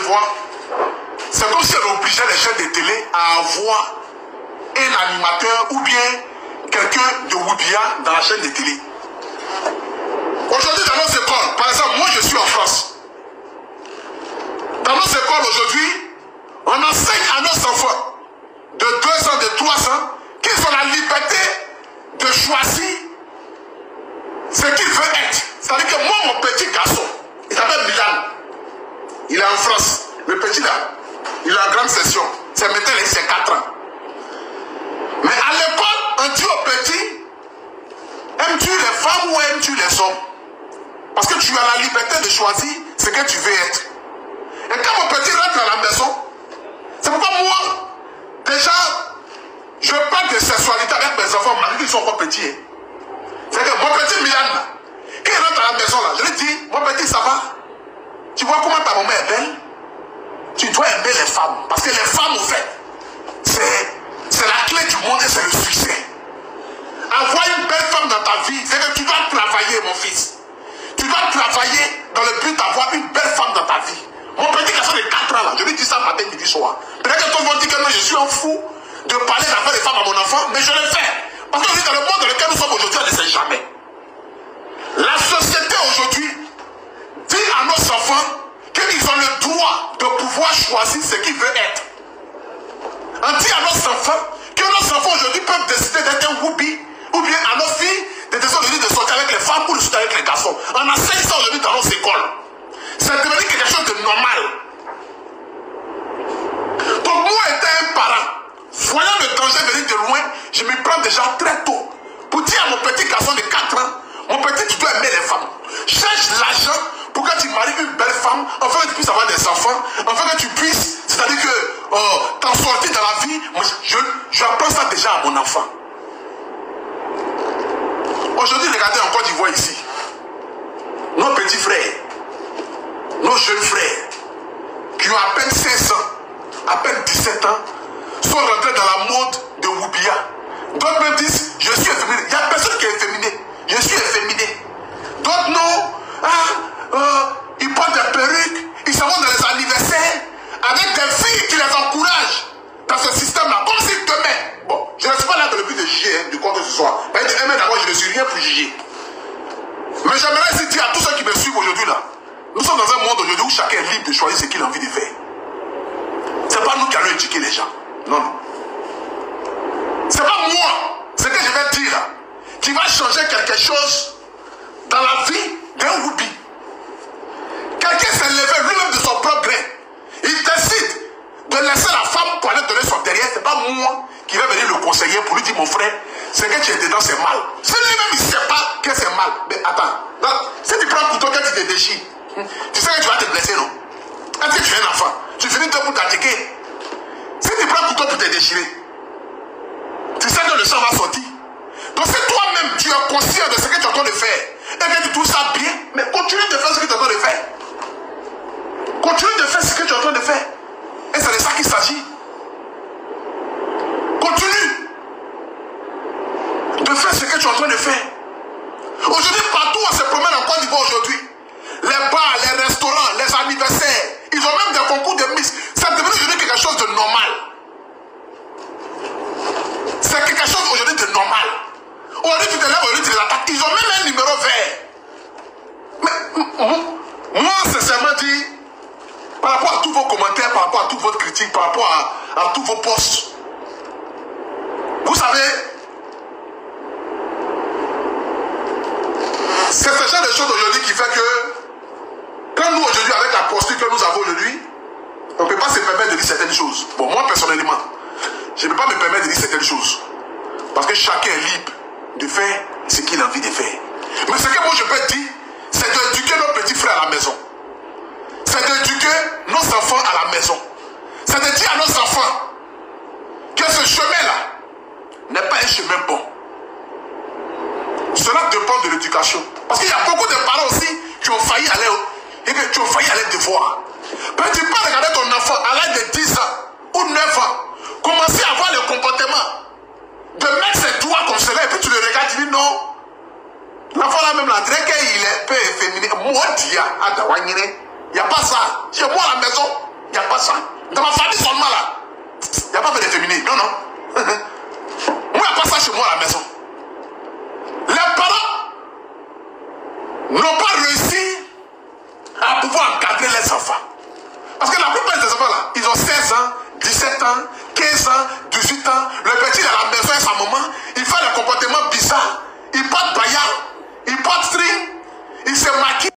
vois, c'est comme si elle obligeait les chaînes de télé à avoir un animateur ou bien quelqu'un de Woubia dans la chaîne de télé. Aujourd'hui, dans nos écoles, par exemple, moi je suis en France. Dans nos écoles aujourd'hui, on enseigne à nos enfants de 2 ans, de 3 ans, qu'ils ont la liberté de choisir ce qu'il veut être. C'est-à-dire que moi, mon petit garçon, il s'appelle Milan. Il est en France. Le petit là, il est en grande session. C'est maintenant, il a 4 ans. Mais à l'école, on dit au petit, aimes-tu les femmes ou aimes-tu les hommes? Parce que tu as la liberté de choisir ce que tu veux être. Et quand mon petit rentre à la maison, c'est pourquoi moi, déjà, je parle de sexualité avec mes enfants, malgré qu'ils sont encore petits. C'est que mon petit Milan, quand il rentre à la maison, là, je lui dis, mon petit, ça va? Tu vois comment ta maman est belle? Tu dois aimer les femmes. Parce que les femmes, au fait, c'est la clé du monde et c'est le succès. Avoir une belle femme dans ta vie, c'est que tu dois travailler, mon fils. Tu dois travailler dans le but d'avoir une belle femme dans ta vie. Mon petit garçon de 4 ans, là, je lui dis ça matin, midi, soir. Peut-être que tout le monde dit que non, je suis un fou de parler d'affaires des femmes à mon enfant, mais je le fais. Parce que dans le monde dans lequel nous sommes aujourd'hui, on ne sait jamais. La société aujourd'hui dit à nos enfants qu'ils ont le droit de pouvoir choisir ce qu'ils veulent être. On dit à nos enfants que nos enfants aujourd'hui peuvent décider d'être un woubi, ou bien à nos filles de décider aujourd'hui de sortir avec les femmes ou de sortir avec les garçons. On enseigne ça aujourd'hui dans nos écoles. C'est devenu quelque chose de normal. Donc moi, étant un parent, voyant le danger venir de loin, je me prends déjà très tôt pour dire à mon petit garçon de 4 ans, mon petit, tu dois aimer les femmes. Cherche l'argent pour que tu maries une belle femme, afin que tu puisses avoir des enfants, afin que tu puisses, c'est-à-dire que t'en sortir dans la vie. Moi, j'apprends ça déjà à mon enfant. Aujourd'hui, regardez en Côte d'Ivoire ici, nos petits frères, nos jeunes frères, qui ont à peine 16 ans, à peine 17 ans, sont rentrés dans la mode de Woubia. D'autres me disent, je suis efféminé. Il n'y a personne qui est efféminé. Je suis efféminé. D'autres non, ils portent des perruques, ils s'en vont dans les anniversaires, avec des filles qui les encouragent dans ce système-là, comme si demain, bon, je ne suis pas là dans le but de juger, du quoi que ce soit. Mais d'abord, je ne suis rien pour juger. Mais j'aimerais aussi dire à tous ceux qui me suivent aujourd'hui là, nous sommes dans un monde aujourd'hui où chacun est libre de choisir ce qu'il a envie de faire. Ce n'est pas nous qui allons éduquer les gens. Non, non. Ce n'est pas moi, ce que je vais dire là, qui va changer quelque chose dans la vie d'un woubi. Quelqu'un s'est levé lui-même de son propre gré. Il décide de laisser la femme pour aller donner son derrière. Ce n'est pas moi qui vais venir le conseiller pour lui dire, mon frère, ce que tu es dedans, c'est mal. Si lui-même il ne sait pas que c'est mal, mais attends, là, si tu prends un couteau que tu te déchires, tu sais que tu vas te blesser, non? Est-ce que tu es un enfant? Tu finis de pour t'attaquer. Si tu prends un couteau pour te déchirer, tu sais que le sang va sortir. Donc si toi-même tu es conscient de ce que tu es en train de faire, et que tu trouves ça bien, mais continue de faire ce que tu es en train de faire. Continue de faire ce que tu es en train de faire. Et c'est de ça qu'il s'agit. Continue de faire ce que tu es en train de faire. Aujourd'hui, partout on se promène en Côte d'Ivoire aujourd'hui, les bars, les restaurants, les anniversaires, ils ont même des concours de Miss. C'est devenu aujourd'hui quelque chose de normal. C'est quelque chose aujourd'hui de normal. Aujourd'hui, tu te lèves, aujourd'hui, tu les attaques. Ils ont même un numéro vert. Mais moi, sincèrement dit, par rapport à tous vos commentaires, par rapport à toute votre critique, par rapport à tous vos posts, vous savez, c'est ce genre de choses aujourd'hui qui fait que, quand nous aujourd'hui, avec la posture que nous avons aujourd'hui, on ne peut pas se permettre de dire certaines choses. Bon, moi personnellement, je ne peux pas me permettre de dire certaines choses. Parce que chacun est libre de faire ce qu'il a envie de faire. Mais ce que moi je peux dire, c'est d'éduquer nos petits frères à la maison. C'est d'éduquer nos enfants à la maison. C'est de dire à nos enfants que ce chemin-là n'est pas un chemin bon. Cela dépend de l'éducation. Parce qu'il y a beaucoup de parents aussi qui ont failli aller devoir. Mais tu peux regarder ton enfant à l'âge de 10 ans ou 9 ans, commencer à avoir le comportement de mettre ses doigts comme cela et puis tu le regardes, tu dis non. L'enfant là même, là, dirait qu'il est peu efféminé. Moi, il n'y a pas ça. Chez moi à la maison, n'ont pas réussi à pouvoir encadrer les enfants. Parce que la plupart des enfants là, ils ont 16 ans, 17 ans, 15 ans, 18 ans. Le petit